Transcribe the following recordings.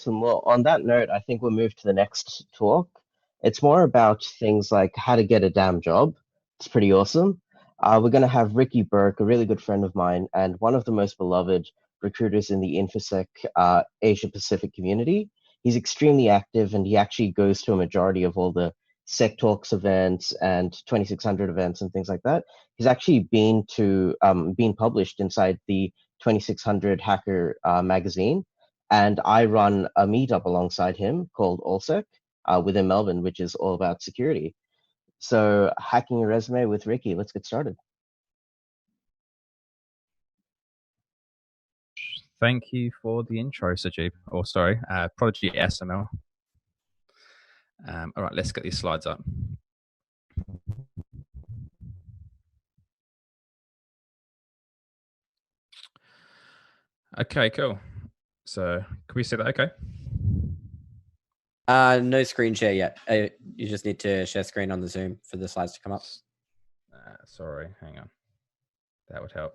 Awesome. Well, on that note, I think we'll move to the next talk. It's more about things like how to get a damn job. It's pretty awesome. We're going to have Ricki Burke, a really good friend of mine, and one of the most beloved recruiters in the infosec Asia Pacific community. He's extremely active, and he actually goes to a majority of all the Sec Talks events and 2600 events and things like that. He's actually been published inside the 2600 Hacker magazine, and I run a meetup alongside him called AllSec within Melbourne, which is all about security. So, hacking your resume with Ricki. Let's get started. Thank you for the intro, Sajib. Or sorry, Prodigy SML. All right, let's get these slides up. Okay, cool. So can we see that okay? No screen share yet. You just need to share screen on the Zoom for the slides to come up. Sorry, hang on. That would help.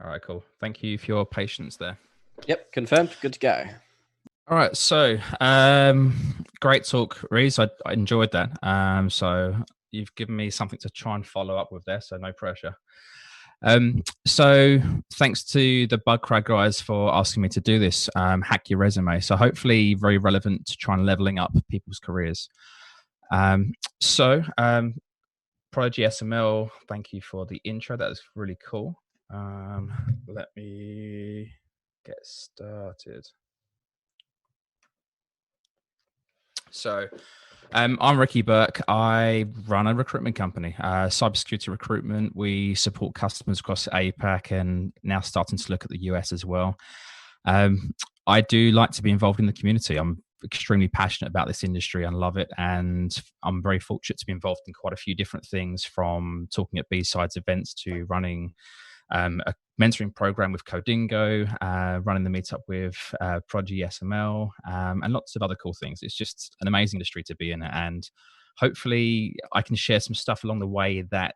All right, cool. Thank you for your patience there. Yep, confirmed. Good to go. All right, so great talk, Reese. I enjoyed that. So you've given me something to try and follow up with there, so no pressure. So thanks to the Bugcrowd guys for asking me to do this, hack your resume. So hopefully very relevant to try and leveling up people's careers. Prodigy SML, thank you for the intro. That was really cool. Let me get started. So I'm Ricki Burke. I run a recruitment company, cybersecurity recruitment. We support customers across APAC and now starting to look at the US as well. I do like to be involved in the community. I'm extremely passionate about this industry and love it. And I'm very fortunate to be involved in quite a few different things, from talking at B-Sides events to running a mentoring program with Codingo, running the meetup with Prodigy SML, and lots of other cool things. It's just an amazing industry to be in, and hopefully I can share some stuff along the way that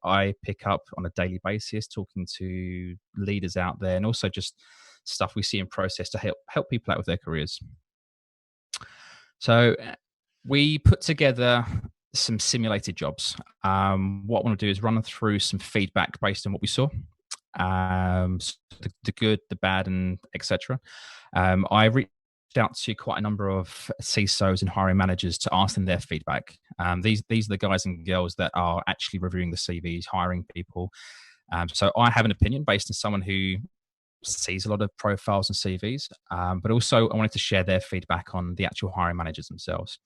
I pick up on a daily basis, talking to leaders out there, and also just stuff we see in process to help people out with their careers. So we put together some simulated jobs. What I want to do is run through some feedback based on what we saw, so the good, the bad, and etc. I reached out to quite a number of CISOs and hiring managers to ask them their feedback. These are the guys and girls that are actually reviewing the CVs, hiring people. So I have an opinion based on someone who sees a lot of profiles and CVs, but also I wanted to share their feedback on the actual hiring managers themselves.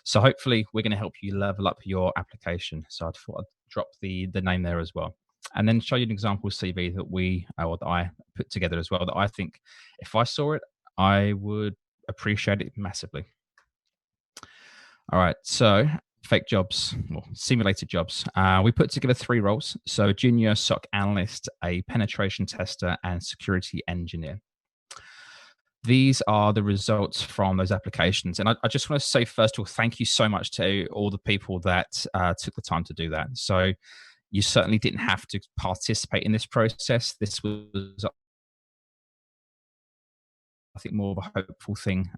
So hopefully we're going to help you level up your application. So I thought I'd drop the name there as well, and then show you an example CV that I put together as well, that I think if I saw it, I would appreciate it massively. All right, so fake jobs, or simulated jobs. We put together 3 roles. So a junior SOC analyst, a penetration tester, and security engineer. These are the results from those applications. And I just want to say, first of all, thank you so much to all the people that took the time to do that. So you certainly didn't have to participate in this process. This was, I think, more of a hopeful thing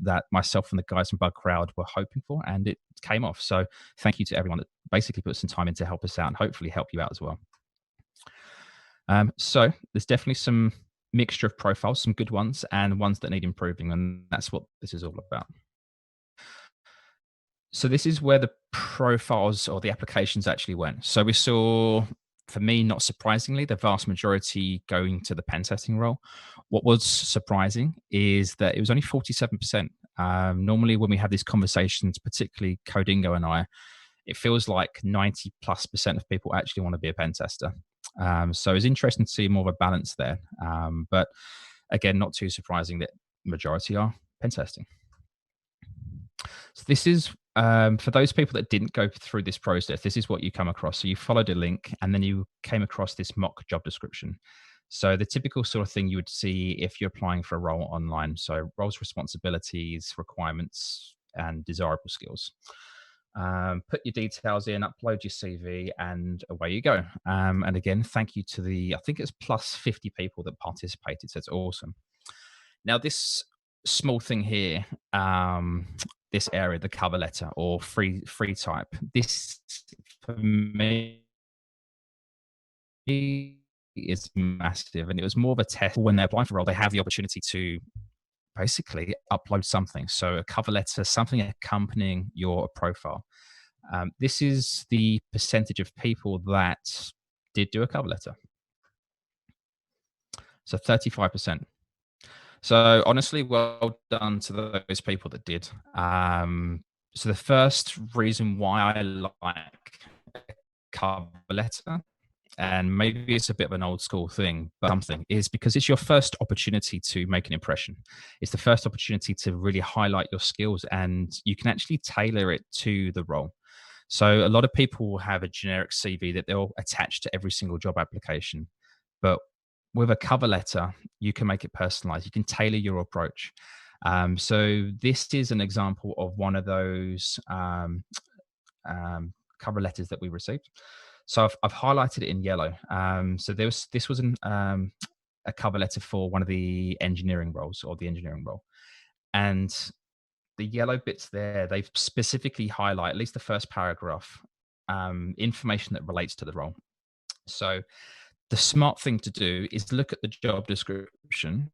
that myself and the guys from Bugcrowd were hoping for, and it came off. So thank you to everyone that basically put some time in to help us out and hopefully help you out as well. So there's definitely some mixture of profiles, some good ones and ones that need improving, and that's what this is all about. So this is where the profiles or the applications actually went. So we saw, for me, not surprisingly, the vast majority going to the pen testing role. What was surprising is that it was only 47%. Normally when we have these conversations, particularly Codingo and I, it feels like 90+% of people actually want to be a pen tester. So it's interesting to see more of a balance there. But again, not too surprising that majority are pen testing. So this is For those people that didn't go through this process, this is what you come across. So you followed a link and then you came across this mock job description. So the typical sort of thing you would see if you're applying for a role online. So roles, responsibilities, requirements, and desirable skills. Put your details in, upload your CV, and away you go. And again, thank you to I think it's plus 50 people that participated. So it's awesome. Now, this small thing here, this area, the cover letter or free type, this for me is massive. And it was more of a test when they're applying for a role, they have the opportunity to basically upload something. So a cover letter, something accompanying your profile. This is the percentage of people that did do a cover letter. So 35%. So honestly, well done to those people that did. So the first reason why I like a cover letter, and maybe it's a bit of an old school thing, but something, is because it's your first opportunity to make an impression. It's the first opportunity to really highlight your skills, and you can actually tailor it to the role. So a lot of people will have a generic CV that they'll attach to every single job application. But with a cover letter, you can make it personalized. You can tailor your approach. So this is an example of one of those cover letters that we received. So I've highlighted it in yellow. So this was a cover letter for one of the engineering roles, or the engineering role. And the yellow bits there, they've specifically highlight, at least the first paragraph, information that relates to the role. So the smart thing to do is look at the job description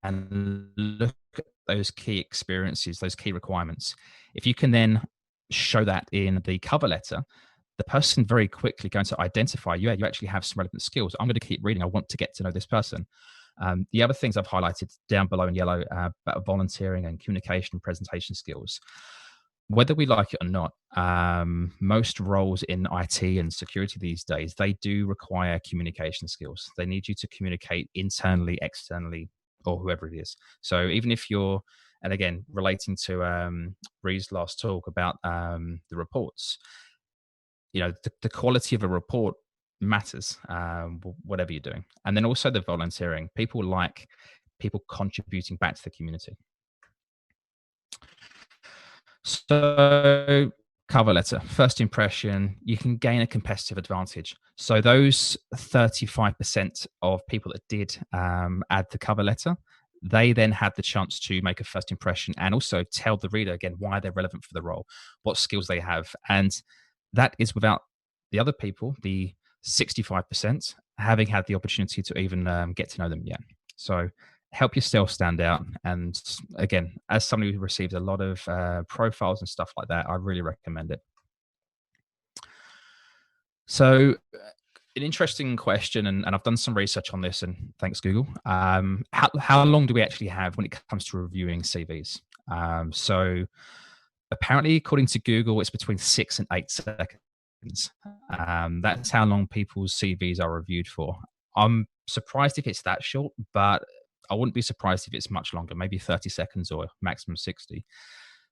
and look at those key experiences, those key requirements. If you can then show that in the cover letter, the person very quickly going to identify, yeah, you actually have some relevant skills. I'm going to keep reading. I want to get to know this person. The other things I've highlighted down below in yellow about volunteering and communication and presentation skills. Whether we like it or not, most roles in IT and security these days, they do require communication skills. They need you to communicate internally, externally, or whoever it is. So even if you're, and again, relating to Ree's last talk about the reports, the quality of a report matters, whatever you're doing. And then also the volunteering. People like people contributing back to the community. So cover letter, first impression, you can gain a competitive advantage. So those 35% of people that did add the cover letter, they then had the chance to make a first impression and also tell the reader again why they're relevant for the role, what skills they have. And that is without the other people, the 65%, having had the opportunity to even get to know them yet. So help yourself stand out. And again, as somebody who received a lot of profiles and stuff like that, I really recommend it. So an interesting question, and I've done some research on this, and thanks Google. How long do we actually have when it comes to reviewing CVs? So apparently, according to Google, it's between 6 and 8 seconds. That's how long people's CVs are reviewed for. I'm surprised if it's that short, but I wouldn't be surprised if it's much longer, maybe 30 seconds or maximum 60.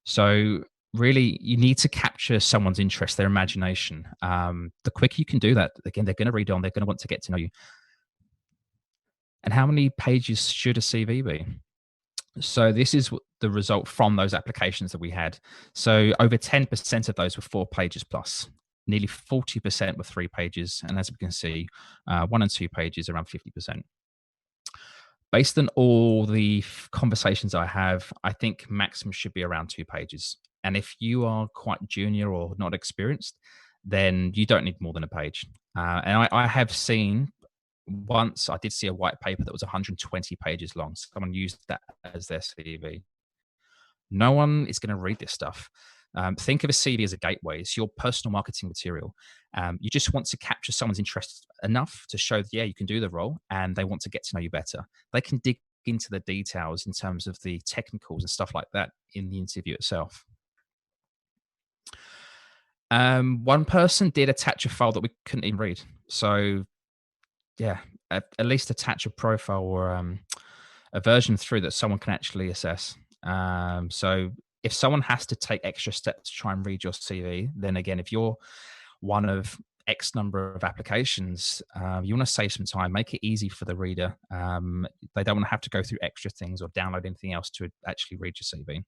So really, you need to capture someone's interest, their imagination. The quicker you can do that, again, they're going to read on, they're going to want to get to know you. And how many pages should a CV be? So this is the result from those applications that we had. So over 10% of those were 4 pages plus. Nearly 40% were 3 pages. And as we can see, 1 and 2 pages, around 50%. Based on all the conversations I have, I think maximum should be around 2 pages. And if you are quite junior or not experienced, then you don't need more than a page. And I have seen, once I did see a white paper that was 120 pages long. Someone used that as their CV. No one is going to read this stuff. Think of a CV as a gateway. It's your personal marketing material. You just want to capture someone's interest enough to show, yeah, you can do the role, and they want to get to know you better. They can dig into the details in terms of the technicals and stuff like that in the interview itself. One person did attach a file that we couldn't even read. So yeah, at least attach a profile or a version through that someone can actually assess. So if someone has to take extra steps to try and read your CV, then again, if you're one of X number of applications, you want to save some time, make it easy for the reader. They don't want to have to go through extra things or download anything else to actually read your CV.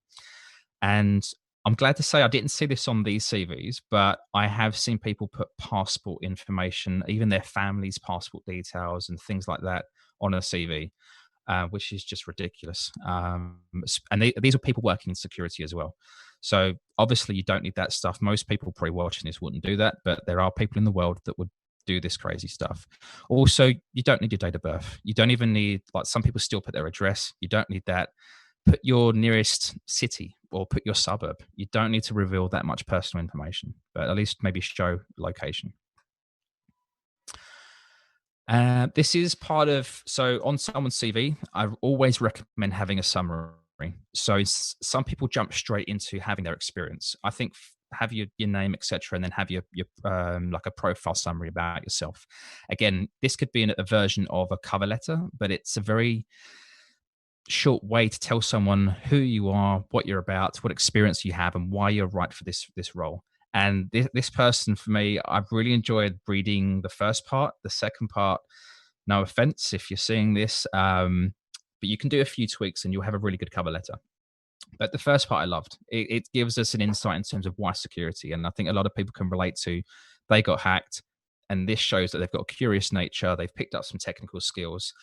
And I'm glad to say I didn't see this on these CVs, but I have seen people put passport information, even their family's passport details and things like that on a CV. Which is just ridiculous. And these are people working in security as well. So obviously you don't need that stuff. Most people probably watching this wouldn't do that, but there are people in the world that would do this crazy stuff. Also, you don't need your date of birth. You don't even need, like some people still put their address. You don't need that. Put your nearest city or put your suburb. You don't need to reveal that much personal information, but at least maybe show location. This is part of, so on someone's CV, I always recommend having a summary. So some people jump straight into having their experience. I think have your name, etc., and then have your like a profile summary about yourself. Again, this could be a version of a cover letter, but it's a very short way to tell someone who you are, what you're about, what experience you have, and why you're right for this role. And this person, for me, I've really enjoyed reading the first part. The second part, no offense if you're seeing this, but you can do a few tweaks and you'll have a really good cover letter. But the first part I loved. It gives us an insight in terms of why security. And I think a lot of people can relate to, they got hacked. And this shows that they've got a curious nature. They've picked up some technical skills.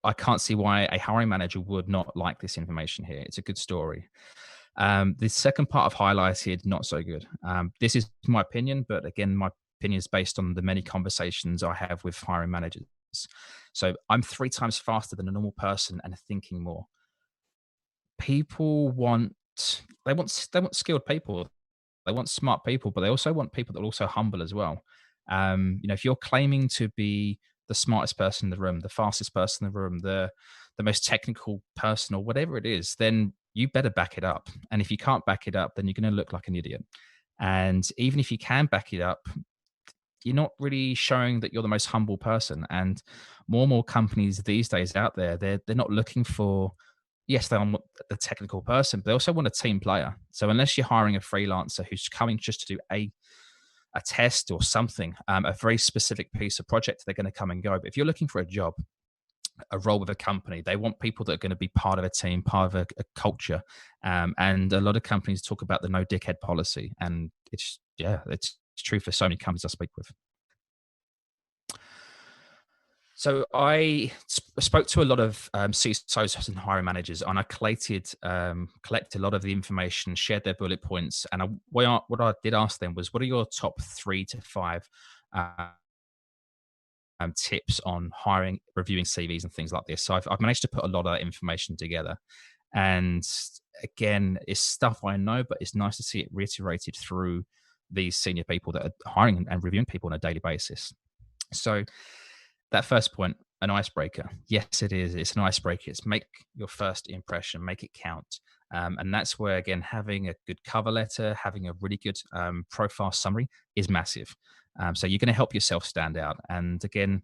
I can't see why a hiring manager would not like this information here. It's a good story. The second part I've highlighted, not so good. This is my opinion, but again, my opinion is based on the many conversations I have with hiring managers. So I'm 3 times faster than a normal person and thinking more. People they want skilled people. They want smart people, but they also want people that are also humble as well. If you're claiming to be the smartest person in the room, the fastest person in the room, the most technical person, or whatever it is, then you better back it up. And if you can't back it up, then you're going to look like an idiot. And even if you can back it up, you're not really showing that you're the most humble person. And more and more companies these days out there, they're not looking for, yes, they want the technical person, but they also want a team player. So unless you're hiring a freelancer who's coming just to do a test or something, a very specific piece of project, they're going to come and go. But if you're looking for a job, a role with a company, they want people that are going to be part of a team, part of a culture. And a lot of companies talk about the no dickhead policy. And it's true for so many companies I speak with. So I spoke to a lot of CISOs and hiring managers, and I collected a lot of the information, shared their bullet points. And what I did ask them was, what are your top 3 to 5 tips on hiring, reviewing CVs and things like this? So I've managed to put a lot of that information together. And again, it's stuff I know, but it's nice to see it reiterated through these senior people that are hiring and reviewing people on a daily basis. So that first point, an icebreaker. Yes, it is. It's an icebreaker. It's make your first impression, make it count. And that's where, again, having a good cover letter, having a really good profile summary is massive. So you're going to help yourself stand out. And again,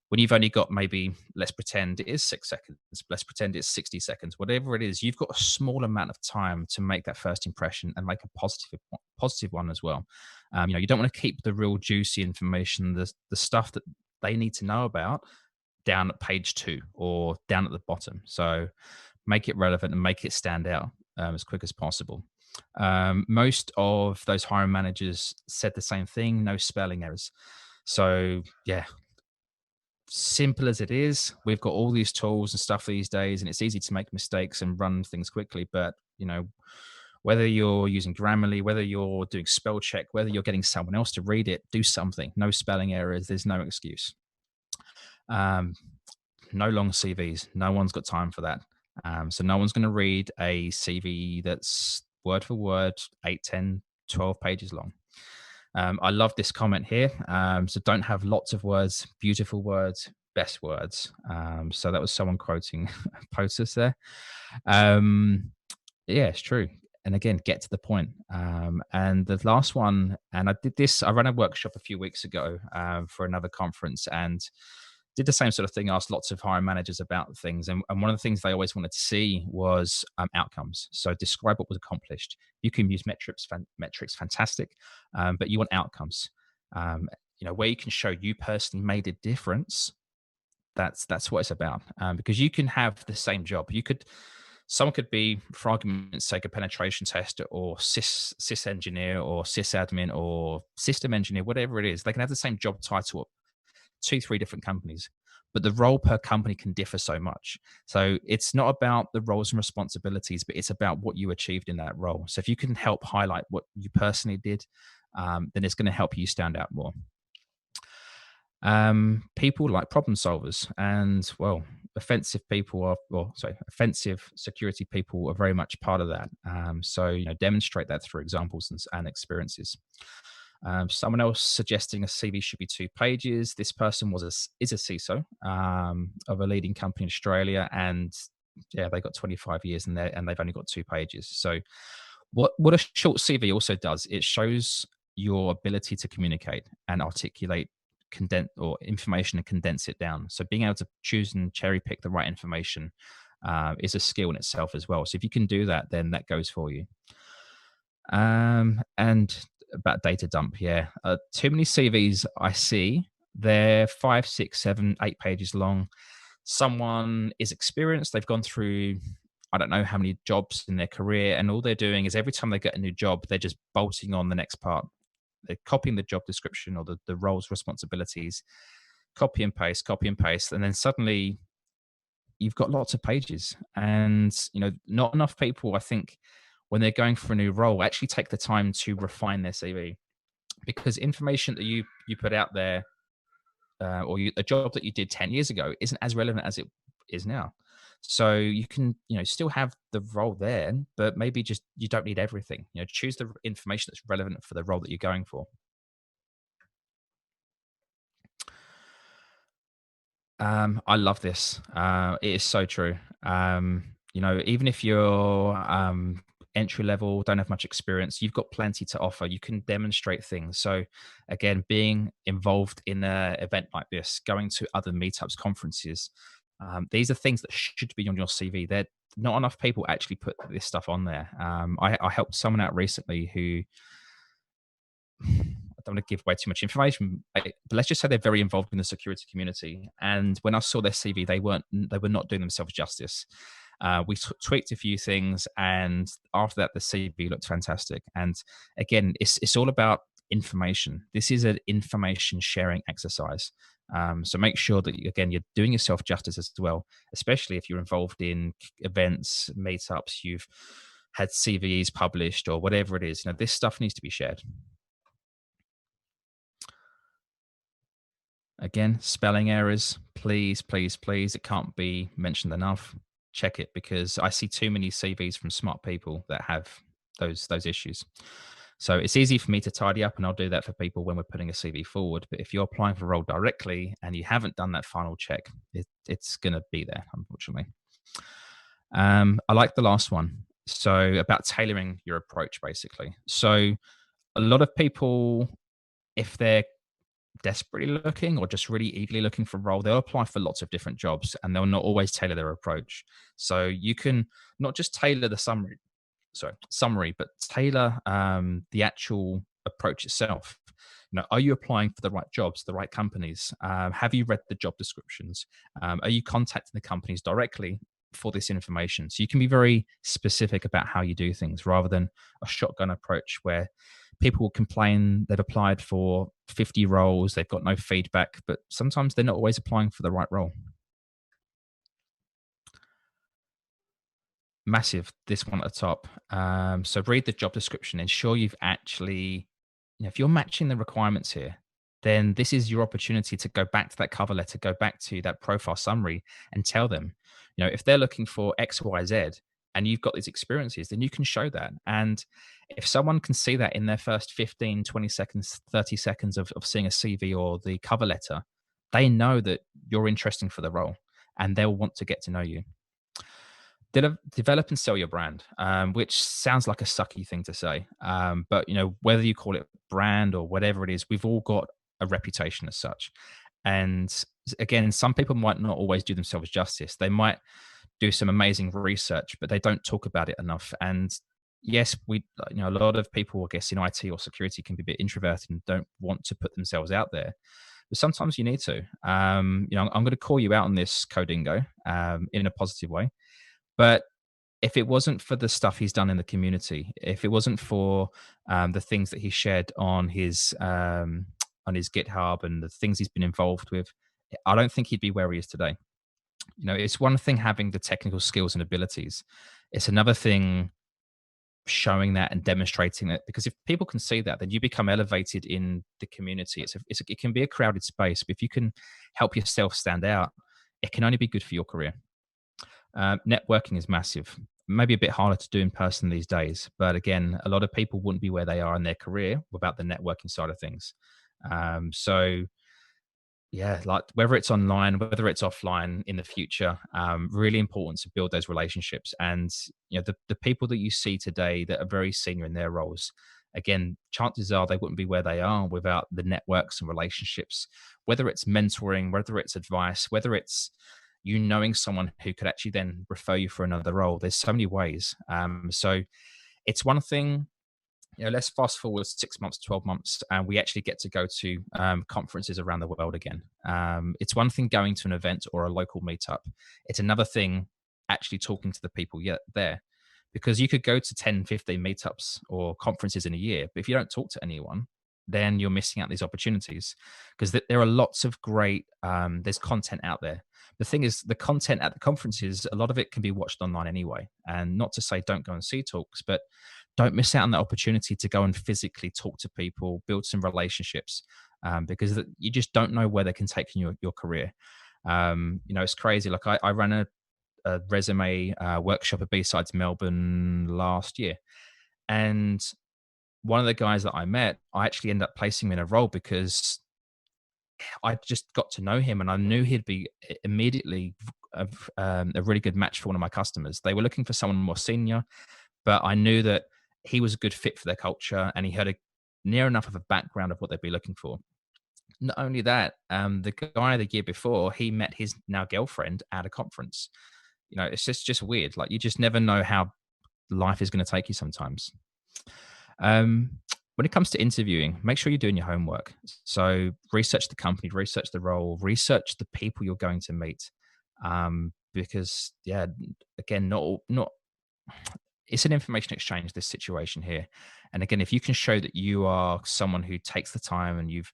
when you've only got maybe, let's pretend it is 6 seconds, let's pretend it's 60 seconds, whatever it is, you've got a small amount of time to make that first impression and make a positive one as well. You don't want to keep the real juicy information, the stuff that they need to know about, down at page 2 or down at the bottom. So make it relevant and make it stand out as quick as possible. Most of those hiring managers said the same thing, no spelling errors. So yeah, simple as it is, we've got all these tools and stuff these days, and it's easy to make mistakes and run things quickly. But whether you're using Grammarly, whether you're doing spell check, whether you're getting someone else to read it, do something. No spelling errors. There's no excuse. No long CVs. No one's got time for that. So no one's going to read a CV that's word for word, 8, 10, 12 pages long. I love this comment here. So don't have lots of words, beautiful words, best words. So that was someone quoting POTUS there. Yeah, it's true. And again, get to the point. And the last one, and I ran a workshop a few weeks ago for another conference, and did the same sort of thing, asked lots of hiring managers about things. And one of the things they always wanted to see was outcomes. So describe what was accomplished. You can use metrics, fantastic, but you want outcomes. Where you can show you personally made a difference. That's what it's about. Because you can have the same job. Someone could be, for argument's sake, a penetration tester or sys engineer or sysadmin or system engineer, whatever it is. They can have the same job title at 2-3 different companies, but the role per company can differ so much. So it's not about the roles and responsibilities, but it's about what you achieved in that role. So if you can help highlight what you personally did, then it's going to help you stand out more. People like problem solvers, and offensive security people are very much part of that. So demonstrate that through examples and experiences. Someone else suggesting a CV should be 2 pages. This person is a CISO of a leading company in Australia, and they got 25 years and they've only got 2 pages. So what a short CV also does, it shows your ability to communicate and articulate information and condense it down. So being able to choose and cherry pick the right information is a skill in itself as well. So if you can do that, then that goes for you. And about data dump, too many CVs I see, they're 5, 6, 7, 8 pages long. Someone is experienced, they've gone through I don't know how many jobs in their career, and all they're doing is every time they get a new job, they're just bolting on the next part. They're copying the job description or the roles, responsibilities, copy and paste, and then suddenly you've got lots of pages. And not enough people, I think, when they're going for a new role, actually take the time to refine their CV, because information that you put out there a job that you did 10 years ago isn't as relevant as it is now. So you can still have the role there, but maybe just you don't need everything. Choose the information that's relevant for the role that you're going for. I love this. It is so true. Even if you're entry level, don't have much experience, you've got plenty to offer. You can demonstrate things. So again, being involved in an event like this, going to other meetups, conferences, these are things that should be on your CV. That not enough people actually put this stuff on there. I helped someone out recently who, I don't want to give away too much information, but let's just say they're very involved in the security community. And when I saw their CV, they were not doing themselves justice. We tweaked a few things, and after that, the CV looked fantastic. And again, it's all about information. This is an information sharing exercise. So make sure that you're doing yourself justice as well, especially if you're involved in events, meetups, you've had CVs published or whatever it is. This stuff needs to be shared. Again, spelling errors, please, please, please. It can't be mentioned enough. Check it, because I see too many CVs from smart people that have those issues. So it's easy for me to tidy up, and I'll do that for people when we're putting a CV forward. But if you're applying for a role directly and you haven't done that final check, it's going to be there, unfortunately. I like the last one. So about tailoring your approach, basically. So a lot of people, if they're desperately looking or just really eagerly looking for a role, they'll apply for lots of different jobs, and they'll not always tailor their approach. So you can not just tailor the summary, but tailor the actual approach itself. Are you applying for the right jobs, the right companies? Have you read the job descriptions? Are you contacting the companies directly for this information? So you can be very specific about how you do things, rather than a shotgun approach where people will complain they've applied for 50 roles, they've got no feedback, but sometimes they're not always applying for the right role. Massive, this one at the top. So read the job description, ensure you've actually, if you're matching the requirements here, then this is your opportunity to go back to that cover letter, go back to that profile summary and tell them, if they're looking for X, Y, Z, and you've got these experiences, then you can show that. And if someone can see that in their first 15, 20 seconds, 30 seconds of seeing a CV or the cover letter, they know that you're interesting for the role, and they'll want to get to know you. Develop and sell your brand, which sounds like a sucky thing to say. But whether you call it brand or whatever it is, we've all got a reputation as such. And again, some people might not always do themselves justice. They might do some amazing research, but they don't talk about it enough. And yes, a lot of people, I guess, in IT or security can be a bit introverted and don't want to put themselves out there. But sometimes you need to. I'm going to call you out on this, Codingo, in a positive way. But if it wasn't for the stuff he's done in the community, if it wasn't for the things that he shared on his GitHub and the things he's been involved with, I don't think he'd be where he is today. It's one thing having the technical skills and abilities. It's another thing showing that and demonstrating that, because if people can see that, then you become elevated in the community. It can be a crowded space, but if you can help yourself stand out, it can only be good for your career. Networking is massive. Maybe a bit harder to do in person these days, but again, a lot of people wouldn't be where they are in their career without the networking side of things. So yeah, like whether it's online, whether it's offline in the future, really important to build those relationships. And the people that you see today that are very senior in their roles, again, chances are they wouldn't be where they are without the networks and relationships, whether it's mentoring, whether it's advice, whether it's knowing someone who could actually then refer you for another role. There's so many ways. So it's one thing. Let's fast forward 6 months, 12 months, and we actually get to go to conferences around the world again. It's one thing going to an event or a local meetup. It's another thing actually talking to the people there, because you could go to 10, 15 meetups or conferences in a year, but if you don't talk to anyone, then you're missing out these opportunities, because there are lots of great, there's content out there. The thing is, the content at the conferences, a lot of it can be watched online anyway. And not to say don't go and see talks, but don't miss out on the opportunity to go and physically talk to people, build some relationships, because you just don't know where they can take your career. It's crazy. Like I ran a Resumé workshop at B-Sides Melbourne last year. And one of the guys that I met, I actually ended up placing him in a role because I just got to know him and I knew he'd be immediately a really good match for one of my customers. They were looking for someone more senior, but I knew that he was a good fit for their culture and he had near enough of a background of what they'd be looking for. Not only that, the guy the year before, he met his now girlfriend at a conference. It's just weird. Like, you just never know how life is going to take you sometimes. When it comes to interviewing, make sure you're doing your homework. So research the company, research the role, research the people you're going to meet. Because again, not it's an information exchange, this situation here. And again, if you can show that you are someone who takes the time and you've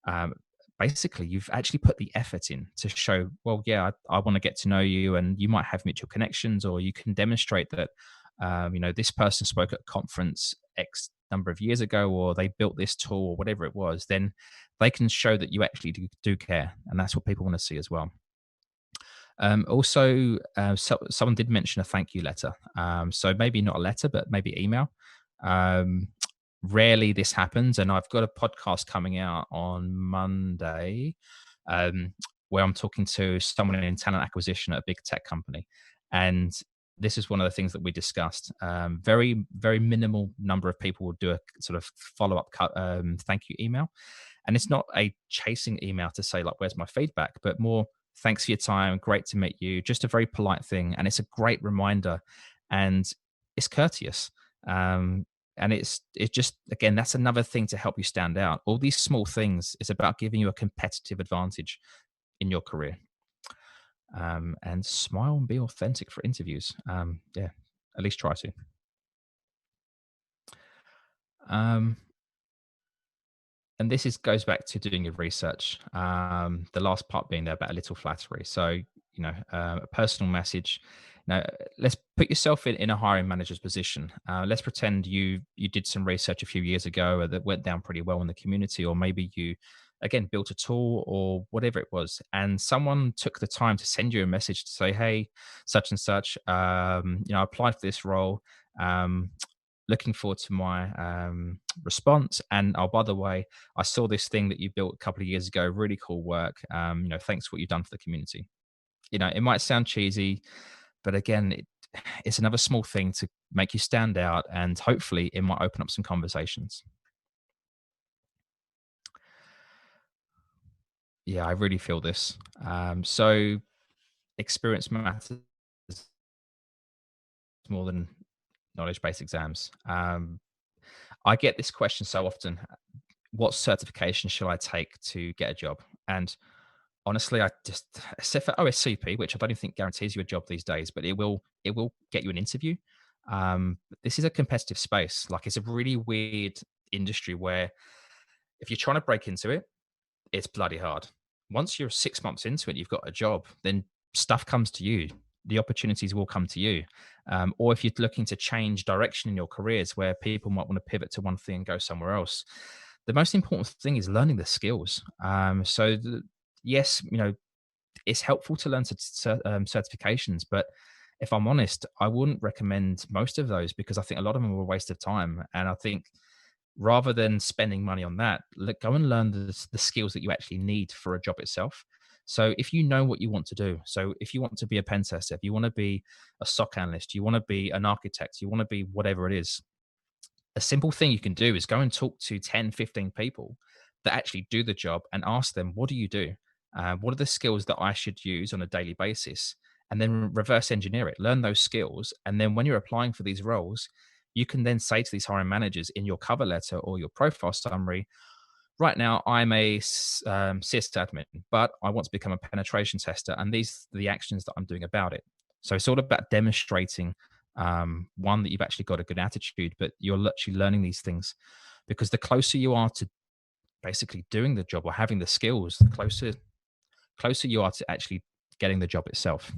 actually put the effort in to show, well, yeah, I want to get to know you, and you might have mutual connections, or you can demonstrate that, this person spoke at a conference X number of years ago, or they built this tool or whatever it was, then they can show that you actually do care. And that's what people want to see as well. Someone did mention a thank you letter. So maybe not a letter, but maybe email. Rarely this happens. And I've got a podcast coming out on Monday where I'm talking to someone in talent acquisition at a big tech company. And this is one of the things that we discussed. Very, very minimal number of people will do a sort of follow-up thank you email. And it's not a chasing email to say, like, where's my feedback, but more, thanks for your time, great to meet you. Just a very polite thing. And it's a great reminder and it's courteous. And it's just, again, that's another thing to help you stand out. All these small things is about giving you a competitive advantage in your career. And smile and be authentic for interviews. At least try to. And this goes back to doing your research. The last part being there about a little flattery. So, a personal message. Now, let's put yourself in a hiring manager's position. Let's pretend you did some research a few years ago that went down pretty well in the community, or maybe you, again, built a tool or whatever it was, and someone took the time to send you a message to say, hey, such and such, I applied for this role. Looking forward to my response. And by the way, I saw this thing that you built a couple of years ago. Really cool work. Thanks for what you've done for the community. It might sound cheesy, but again, it's another small thing to make you stand out, and hopefully it might open up some conversations. Yeah, I really feel this. So experience matters more than knowledge-based exams. I get this question so often: what certification shall I take to get a job? And honestly, I just, except for OSCP, which I don't even think guarantees you a job these days, but it will get you an interview. This is a competitive space. Like, it's a really weird industry where if you're trying to break into it, it's bloody hard. Once you're 6 months into it, you've got a job, then stuff comes to you. The opportunities will come to you. Or if you're looking to change direction in your careers where people might want to pivot to one thing and go somewhere else, the most important thing is learning the skills. Yes, it's helpful to learn certifications, but if I'm honest, I wouldn't recommend most of those because I think a lot of them are a waste of time. And I think rather than spending money on that, go and learn the skills that you actually need for a job itself. So if you know what you want to do, so if you want to be a pen tester, if you want to be a SOC analyst, you want to be an architect, you want to be whatever it is, a simple thing you can do is go and talk to 10, 15 people that actually do the job and ask them, what do you do? What are the skills that I should use on a daily basis? And then reverse engineer it, learn those skills. And then when you're applying for these roles, you can then say to these hiring managers in your cover letter or your profile summary, right now I'm a sysadmin, but I want to become a penetration tester. And these are the actions that I'm doing about it. So it's all about demonstrating, one, that you've actually got a good attitude, but you're actually learning these things, because the closer you are to basically doing the job or having the skills, the closer you are to actually getting the job itself.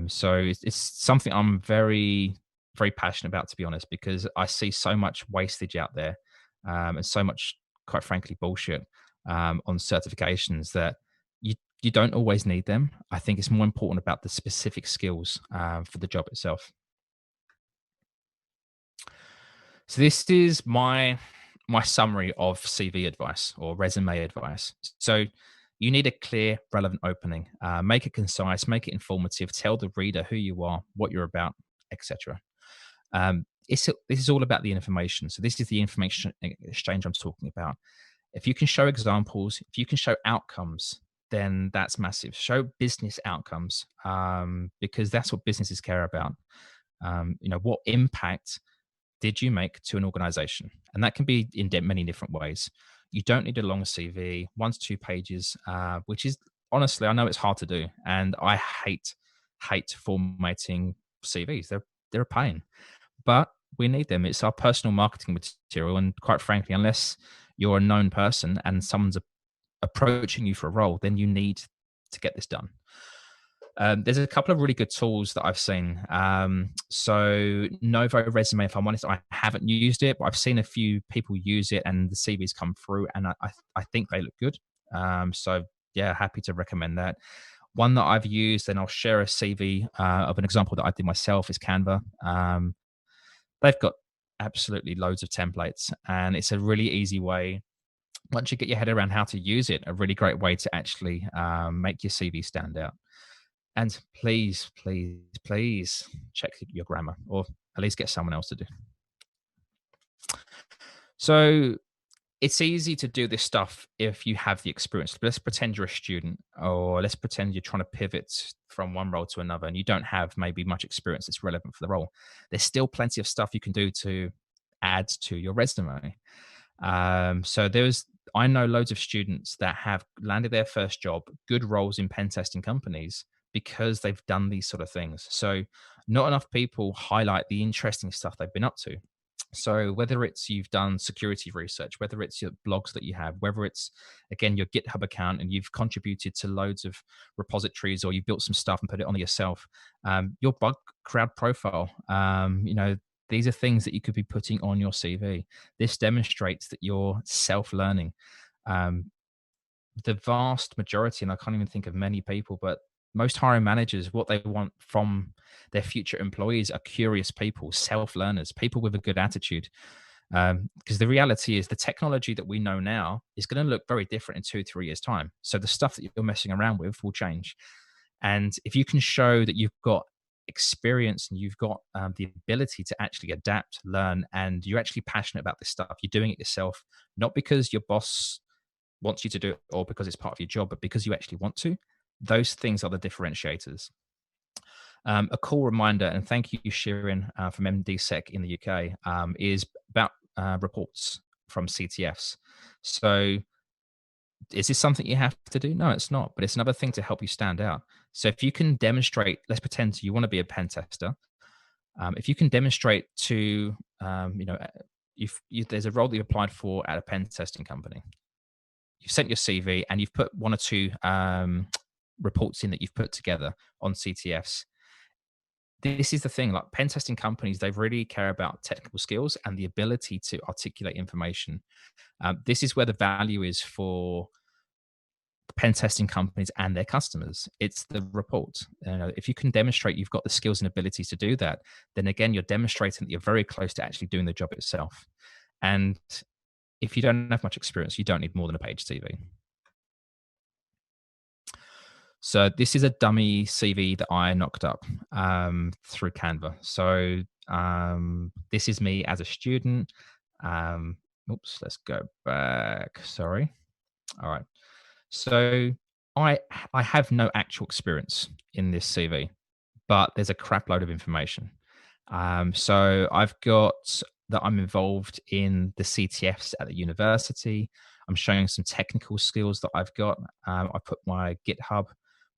So it's something I'm very, very passionate about, to be honest, because I see so much wastage out there, and so much, quite frankly, bullshit, on certifications that you don't always need them. I think it's more important about the specific skills, for the job itself. So this is my summary of CV advice or resume advice. So you need a clear, relevant opening. Make it concise, make it informative. Tell the reader who you are, what you're about, etc. This is all about the information. So this is the information exchange I'm talking about. If you can show examples, if you can show outcomes, then that's massive. Show business outcomes, because that's what businesses care about. What impact did you make to an organization? And that can be in many different ways. You don't need a long CV, 1 to 2 pages, which is, honestly, I know it's hard to do. And I hate formatting CVs. They're a pain, but we need them. It's our personal marketing material. And quite frankly, unless you're a known person and someone's approaching you for a role, then you need to get this done. There's a couple of really good tools that I've seen. So Novo Resume, if I'm honest, I haven't used it, but I've seen a few people use it and the CVs come through, and I think they look good. So yeah, happy to recommend that. One that I've used, and I'll share a CV of an example that I did myself, is Canva. They've got absolutely loads of templates, and it's a really easy way, once you get your head around how to use it, a really great way to actually make your CV stand out. And please, please, please check your grammar, or at least get someone else to do. So it's easy to do this stuff if you have the experience. But let's pretend you're a student, or let's pretend you're trying to pivot from one role to another and you don't have maybe much experience that's relevant for the role. There's still plenty of stuff you can do to add to your resume. I know loads of students that have landed their first job, good roles in pen testing companies, because they've done these sort of things. So not enough people highlight the interesting stuff they've been up to. So whether it's you've done security research, whether it's your blogs that you have, whether it's, again, your GitHub account and you've contributed to loads of repositories, or you built some stuff and put it on yourself, your Bugcrowd profile, these are things that you could be putting on your CV. This demonstrates that you're self-learning. The vast majority, and I can't even think of many people, but most hiring managers, what they want from their future employees are curious people, self-learners, people with a good attitude. Because the reality is the technology that we know now is going to look very different in 2-3 years' time. So the stuff that you're messing around with will change. And if you can show that you've got experience and you've got the ability to actually adapt, learn, and you're actually passionate about this stuff, you're doing it yourself, not because your boss wants you to do it or because it's part of your job, but because you actually want to. Those things are the differentiators. A cool reminder, and thank you, Shirin, from MDSec in the UK, is about reports from CTFs. So is this something you have to do? No, it's not, but it's another thing to help you stand out. So if you can demonstrate, let's pretend you want to be a pen tester. If you can demonstrate to, there's a role that you applied for at a pen testing company, you've sent your CV and you've put one or two reports in that you've put together on CTFs. This is the thing, like pen testing companies, they really care about technical skills and the ability to articulate information. This is where the value is for pen testing companies and their customers. It's the report. If you can demonstrate you've got the skills and abilities to do that, then again, you're demonstrating that you're very close to actually doing the job itself. And if you don't have much experience, you don't need more than a page CV. So this is a dummy CV that I knocked up through Canva. So this is me as a student. Oops, let's go back. Sorry. All right. So I have no actual experience in this CV, but there's a crap load of information. So I've got that I'm involved in the CTFs at the university. I'm showing some technical skills that I've got. I put my GitHub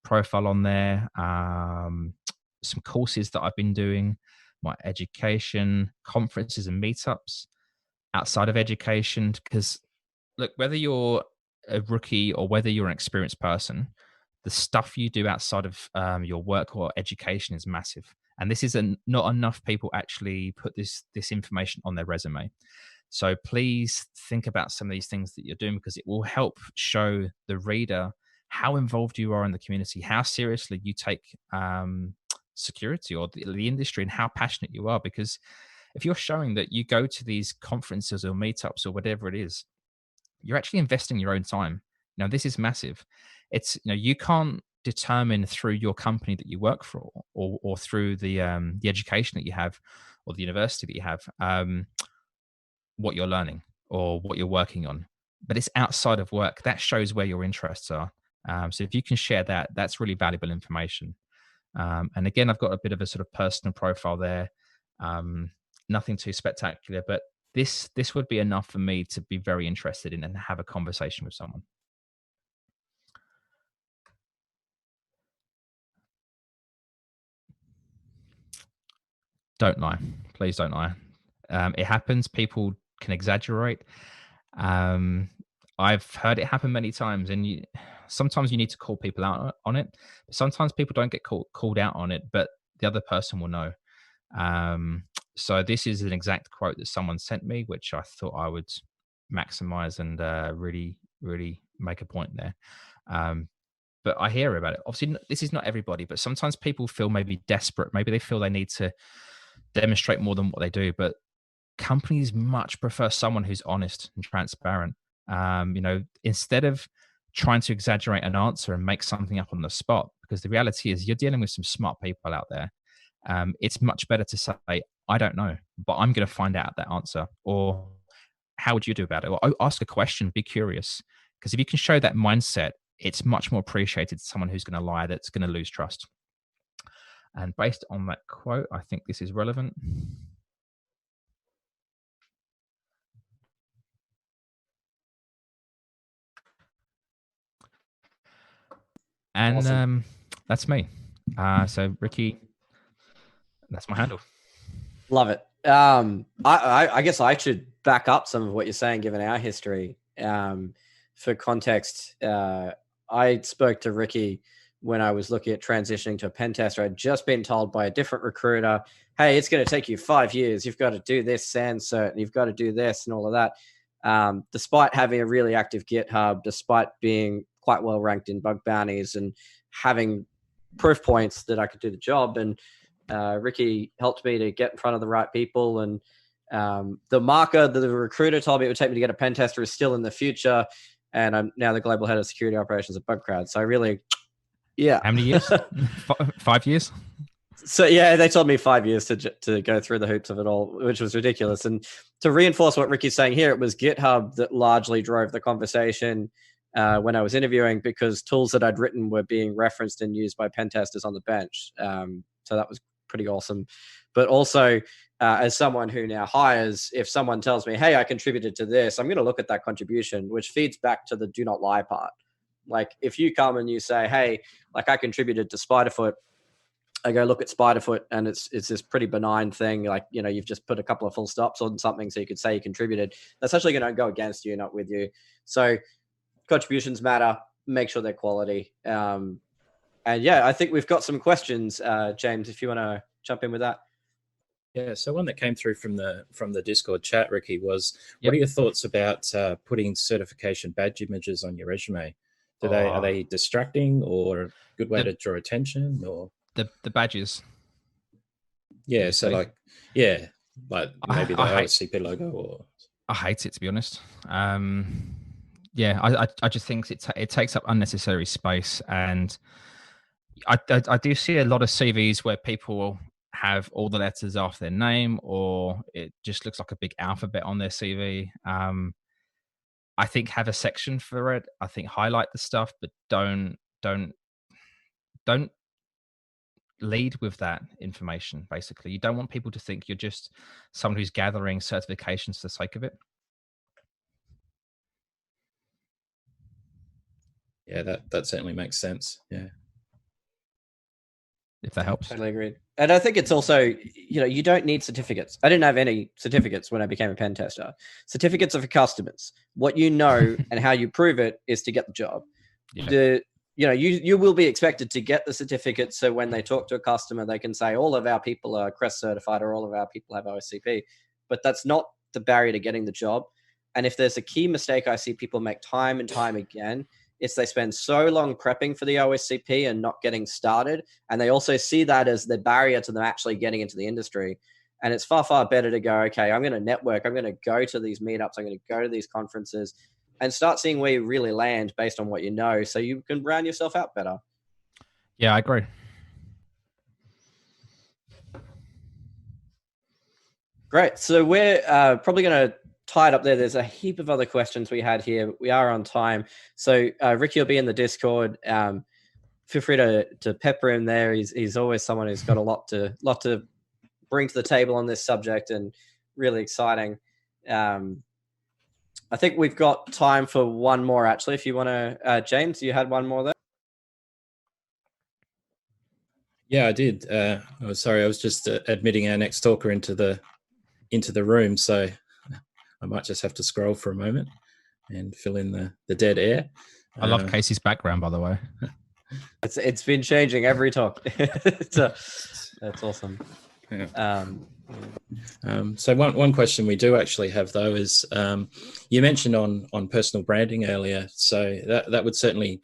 profile on there, some courses that I've been doing, my education, conferences and meetups outside of education. Because look, whether you're a rookie or whether you're an experienced person, the stuff you do outside of your work or education is massive. And this is not enough people actually put this information on their resume. So please think about some of these things that you're doing, because it will help show the reader how involved you are in the community, how seriously you take security or the industry, and how passionate you are. Because if you're showing that you go to these conferences or meetups or whatever it is, you're actually investing your own time. Now, this is massive. It's, you can't determine through your company that you work for or through the education that you have or the university that you have, what you're learning or what you're working on. But it's outside of work. That shows where your interests are. So if you can share that, that's really valuable information. And again, I've got a bit of a sort of personal profile there. Nothing too spectacular, but this would be enough for me to be very interested in and have a conversation with someone. Don't lie. Please don't lie. It happens. People can exaggerate. I've heard it happen many times, and sometimes you need to call people out on it. But sometimes people don't get called out on it, but the other person will know. So this is an exact quote that someone sent me, which I thought I would maximize and really, really make a point there. But I hear about it. Obviously, this is not everybody, but sometimes people feel maybe desperate. Maybe they feel they need to demonstrate more than what they do. But companies much prefer someone who's honest and transparent. Instead of trying to exaggerate an answer and make something up on the spot, because the reality is you're dealing with some smart people out there. It's much better to say, I don't know, but I'm going to find out that answer. Or how would you do about it? Or ask a question, be curious. Because if you can show that mindset, it's much more appreciated to someone who's going to lie, that's going to lose trust. And based on that quote, I think this is relevant. And awesome. That's me. So Ricki, that's my handle. Love it. I guess I should back up some of what you're saying, given our history. For context, I spoke to Ricki when I was looking at transitioning to a pen tester. I'd just been told by a different recruiter, hey, it's going to take you 5 years. You've got to do this SAN cert, and you've got to do this and all of that. Despite having a really active GitHub, despite being quite well ranked in bug bounties and having proof points that I could do the job. And Ricki helped me to get in front of the right people. And the marker that the recruiter told me it would take me to get a pen tester is still in the future. And I'm now the global head of security operations at Bugcrowd. So I really, yeah. How many years? 5 years? So yeah, they told me 5 years to go through the hoops of it all, which was ridiculous. And to reinforce what Ricki's saying here, it was GitHub that largely drove the conversation. when I was interviewing, because tools that I'd written were being referenced and used by pen testers on the bench. So that was pretty awesome. But also, as someone who now hires, if someone tells me, hey, I contributed to this, I'm going to look at that contribution, which feeds back to the do not lie part. Like if you come and you say, hey, like I contributed to Spiderfoot, I go look at Spiderfoot and it's this pretty benign thing. Like, you know, you've just put a couple of full stops on something so you could say you contributed. That's actually going to go against you, not with you. So contributions matter. Make sure they're quality. And yeah, I think we've got some questions, James, if you want to jump in with that. Yeah, so one that came through from the Discord chat, Ricki, was what are your thoughts about putting certification badge images on your resume? Are they distracting or a good way to draw attention, or the badges? Yeah, so like maybe the OSCP logo, or I hate it, to be honest. Yeah, I just think it takes up unnecessary space, and I do see a lot of CVs where people have all the letters after their name, or it just looks like a big alphabet on their CV. I think have a section for it. I think highlight the stuff, but don't lead with that information. Basically, you don't want people to think you're just someone who's gathering certifications for the sake of it. Yeah, that certainly makes sense. Yeah, if that helps. Totally agreed. And I think it's also, you know, you don't need certificates. I didn't have any certificates when I became a pen tester. Certificates are for customers. What you know and how you prove it is to get the job. Yeah. You will be expected to get the certificate, so when they talk to a customer, they can say all of our people are CREST certified or all of our people have OSCP. But that's not the barrier to getting the job. And if there's a key mistake I see people make time and time again, it's they spend so long prepping for the OSCP and not getting started. And they also see that as the barrier to them actually getting into the industry. And it's far, far better to go, okay, I'm going to network. I'm going to go to these meetups. I'm going to go to these conferences and start seeing where you really land based on what you know, so you can round yourself out better. Yeah, I agree. Great. So we're probably going to tie it up there. There's a heap of other questions we had here. We are on time. So Ricki will be in the Discord. Feel free to pepper him there. He's always someone who's got a lot to bring to the table on this subject, and really exciting. I think we've got time for one more, actually. If you want to, James, you had one more there? Yeah, I did. Sorry, I was just admitting our next talker into the room, so I might just have to scroll for a moment and fill in the dead air. I love Casey's background, by the way. It's been changing every talk. That's awesome. Yeah. So one question we do actually have, though, is you mentioned on personal branding earlier, so that would certainly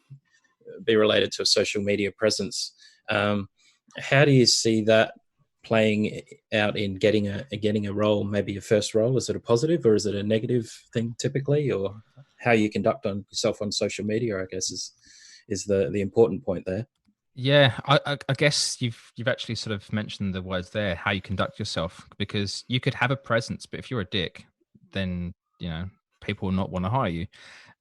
be related to a social media presence. How do you see that playing out in getting a role, maybe a first role? Is it a positive or is it a negative thing typically, or how you conduct yourself on social media, I guess, is the important point there. Yeah, I guess you've actually sort of mentioned the words there, how you conduct yourself, because you could have a presence, but if you're a dick, then, you know, people will not want to hire you.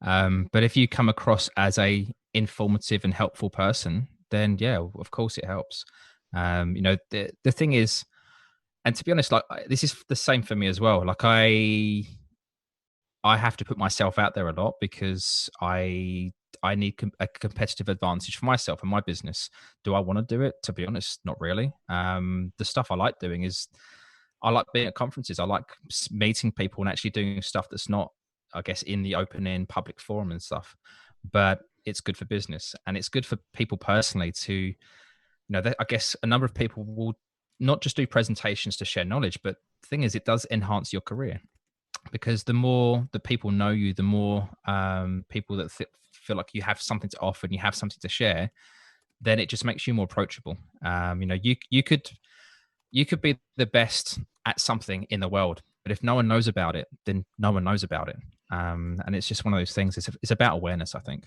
But if you come across as a informative and helpful person, then yeah, of course it helps. You know, the thing is, and to be honest, like this is the same for me as well. Like I have to put myself out there a lot because I need a competitive advantage for myself and my business. Do I want to do it? To be honest, not really. The stuff I like doing is I like being at conferences. I like meeting people and actually doing stuff that's not, I guess, in the open end public forum and stuff. But it's good for business and it's good for people personally to, you know, I guess a number of people will not just do presentations to share knowledge, but the thing is, it does enhance your career. Because the more the people know you, the more people that feel like you have something to offer and you have something to share, then it just makes you more approachable. You know, you could be the best at something in the world, but if no one knows about it, then no one knows about it. And it's just one of those things. It's about awareness, I think.